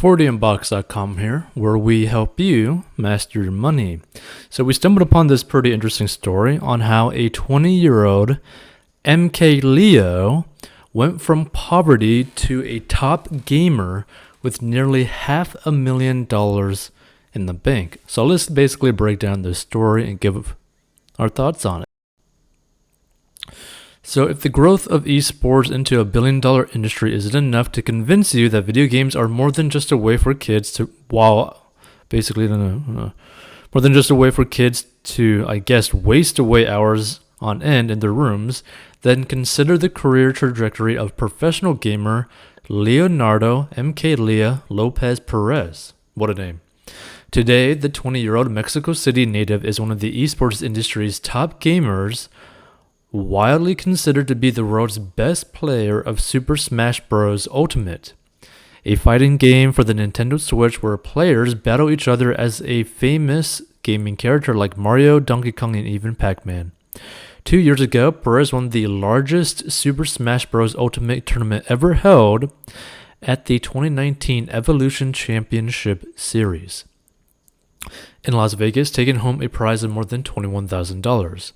40inbox.com here, where we help you master your money. So we stumbled upon this pretty interesting story on how a 20-year-old Mkleo went from poverty to a top gamer with nearly $500,000 in the bank. So let's basically break down this story and give our thoughts on it. So if the growth of esports into a billion-dollar industry isn't enough to convince you that video games are more than just a way for kids to, more than just a way for kids to, waste away hours on end in their rooms, then consider the career trajectory of professional gamer Leonardo Mkleo Lopez Perez. What a name. Today, the 20-year-old Mexico City native is one of the esports industry's top gamers, widely considered to be the world's best player of Super Smash Bros. Ultimate, a fighting game for the Nintendo Switch where players battle each other as a famous gaming character like Mario, Donkey Kong, and even Pac-Man. 2 years ago, Perez won the largest Super Smash Bros. Ultimate tournament ever held at the 2019 Evolution Championship Series in Las Vegas, taking home a prize of more than $21,000.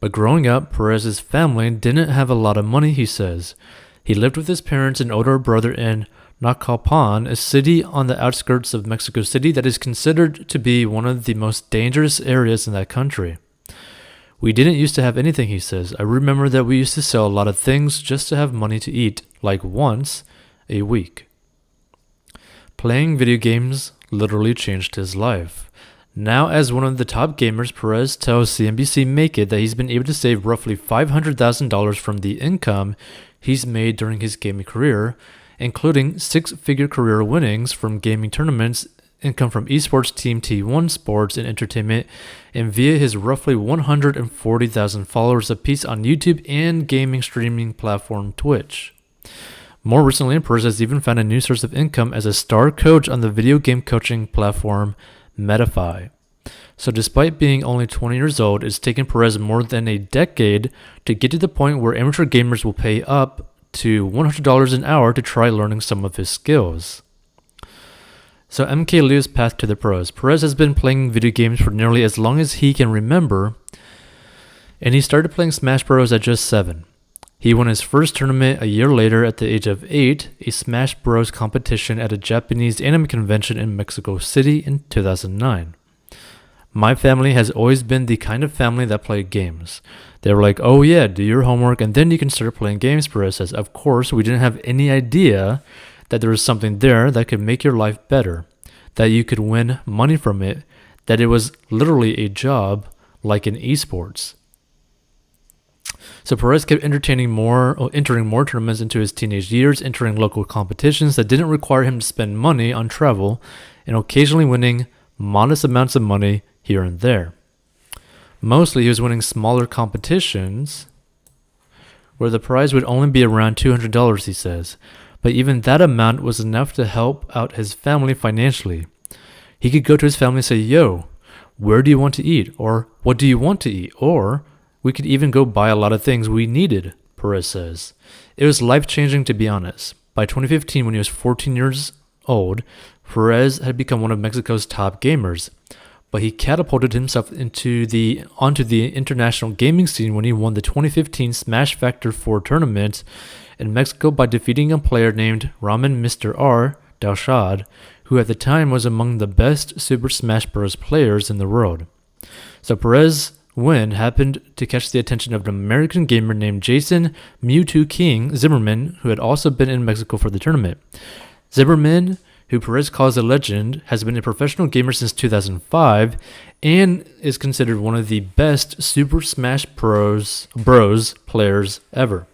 But growing up, Perez's family didn't have a lot of money, he says. He lived with his parents and older brother in Naucalpan, a city on the outskirts of Mexico City that is considered to be one of the most dangerous areas in that country. We didn't used to have anything, he says. I remember that we used to sell a lot of things just to have money to eat, like once a week. Playing video games literally changed his life. Now, as one of the top gamers, Perez tells CNBC Make It that he's been able to save roughly $500,000 from the income he's made during his gaming career, including six-figure career winnings from gaming tournaments, income from esports team T1 Sports and Entertainment, and via his roughly 140,000 followers apiece on YouTube and gaming streaming platform Twitch. More recently, Perez has even found a new source of income as a star coach on the video game coaching platform Medify. So despite being only 20 years old, it's taken Perez more than a decade to get to the point where amateur gamers will pay up to $100 an hour to try learning some of his skills. So Mkleo's path to the pros. Perez has been playing video games for nearly as long as he can remember, and he started playing Smash Bros. At just 7. He won his first tournament a year later at the age of 8, a Smash Bros. Competition at a Japanese anime convention in Mexico City in 2009. My family has always been the kind of family that played games. They were like, oh yeah, do your homework and then you can start playing games, Perez says. Of course, we didn't have any idea that there was something there that could make your life better, that you could win money from it, that it was literally a job like in esports. So Perez kept entering more tournaments into his teenage years, entering local competitions that didn't require him to spend money on travel, and occasionally winning modest amounts of money here and there. Mostly he was winning smaller competitions where the prize would only be around $200, he says, but even that amount was enough to help out his family financially. He could go to his family and say, yo, where do you want to eat? Or what do you want to eat? Or we could even go buy a lot of things we needed, Perez says. It was life-changing, to be honest. By 2015, when he was 14 years old, Perez had become one of Mexico's top gamers. But he catapulted himself onto the international gaming scene when he won the 2015 Smash Factor 4 tournament in Mexico by defeating a player named Ramen Mr. R. Dalshad, who at the time was among the best Super Smash Bros. Players in the world. So Perez win happened to catch the attention of an American gamer named Jason Mewtwo King Zimmerman, who had also been in Mexico for the tournament. Zimmerman, who Perez calls a legend, has been a professional gamer since 2005 and is considered one of the best Super Smash Bros. Players ever.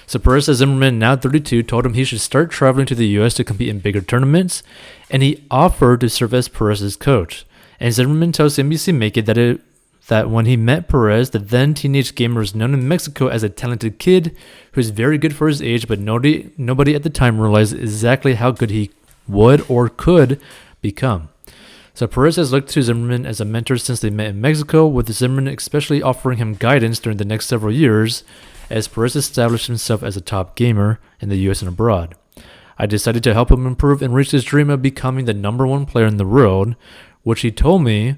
So Perez says Zimmerman, now 32, told him he should start traveling to the US to compete in bigger tournaments, and he offered to serve as Perez's coach. And Zimmerman tells NBC Make It that when he met Perez, the then teenage gamer was known in Mexico as a talented kid who was very good for his age, but nobody at the time realized exactly how good he would or could become. So Perez has looked to Zimmerman as a mentor since they met in Mexico, with Zimmerman especially offering him guidance during the next several years as Perez established himself as a top gamer in the US and abroad. I decided to help him improve and reach his dream of becoming the #1 player in the world, which he told me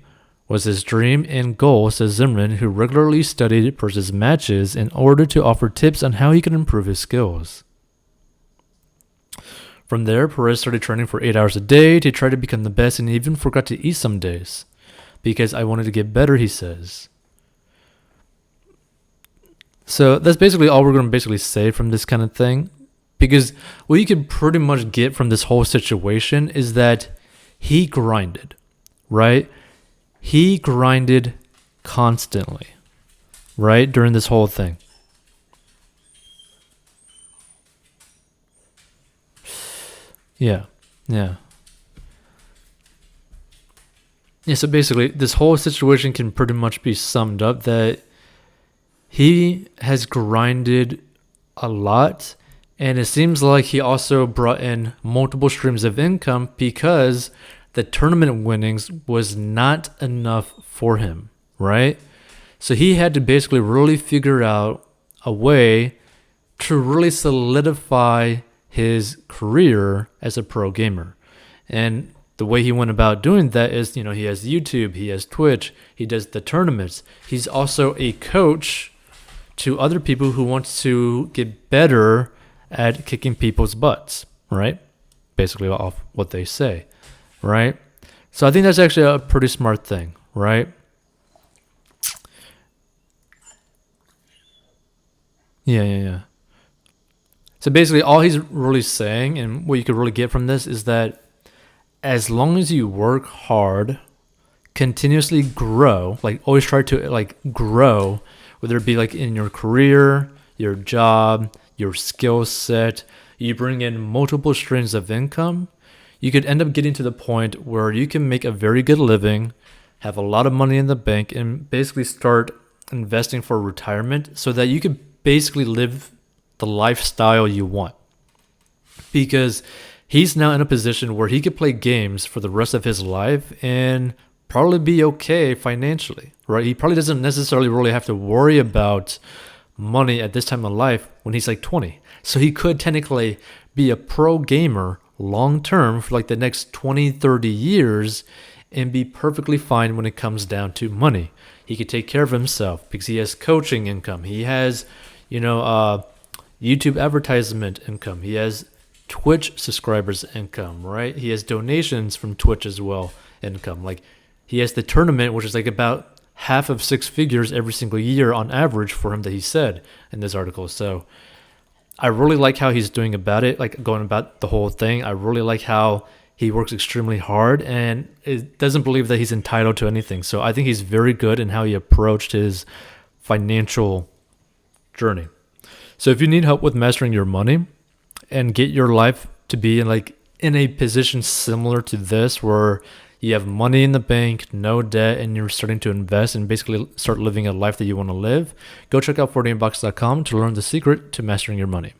was his dream and goal, says Zimmerman, who regularly studied versus matches in order to offer tips on how he could improve his skills. From there, Perez started training for 8 hours a day to try to become the best, and even forgot to eat some days because I wanted to get better, he says. So that's basically all we're going to say from this kind of thing, because what you can pretty much get from this whole situation is that he grinded, right? He grinded constantly, right, during this whole thing. Yeah. So basically, this whole situation can pretty much be summed up that he has grinded a lot, and it seems like he also brought in multiple streams of income because the tournament winnings was not enough for him, right? So he had to basically really figure out a way to really solidify his career as a pro gamer. And the way he went about doing that is, he has YouTube, he has Twitch, he does the tournaments. He's also a coach to other people who want to get better at kicking people's butts, right? Basically off what they say, right? So I think that's actually a pretty smart thing, right? Yeah. So basically all he's really saying, and what you could really get from this, is that as long as you work hard, continuously grow, like always try to grow, whether it be like in your career, your job, your skill set, you bring in multiple streams of income, you could end up getting to the point where you can make a very good living, have a lot of money in the bank, and basically start investing for retirement so that you could basically live the lifestyle you want. Because he's now in a position where he could play games for the rest of his life and probably be okay financially, right? He probably doesn't necessarily really have to worry about money at this time of life when he's like 20. So he could technically be a pro gamer long term for like the next 20, 30 years and be perfectly fine when it comes down to money. He could take care of himself because he has coaching income. He has, YouTube advertisement income. He has Twitch subscribers income, right? He has donations from Twitch as well, income. Like he has the tournament, which is like about half of 6 figures every single year on average for him that he said in this article. So I really like how he's doing about it, like going about the whole thing. I really like how he works extremely hard and it doesn't believe that he's entitled to anything. So I think he's very good in how he approached his financial journey. So if you need help with mastering your money and get your life to be in a position similar to this, where you have money in the bank, no debt, and you're starting to invest and basically start living a life that you want to live, go check out 48box.com to learn the secret to mastering your money.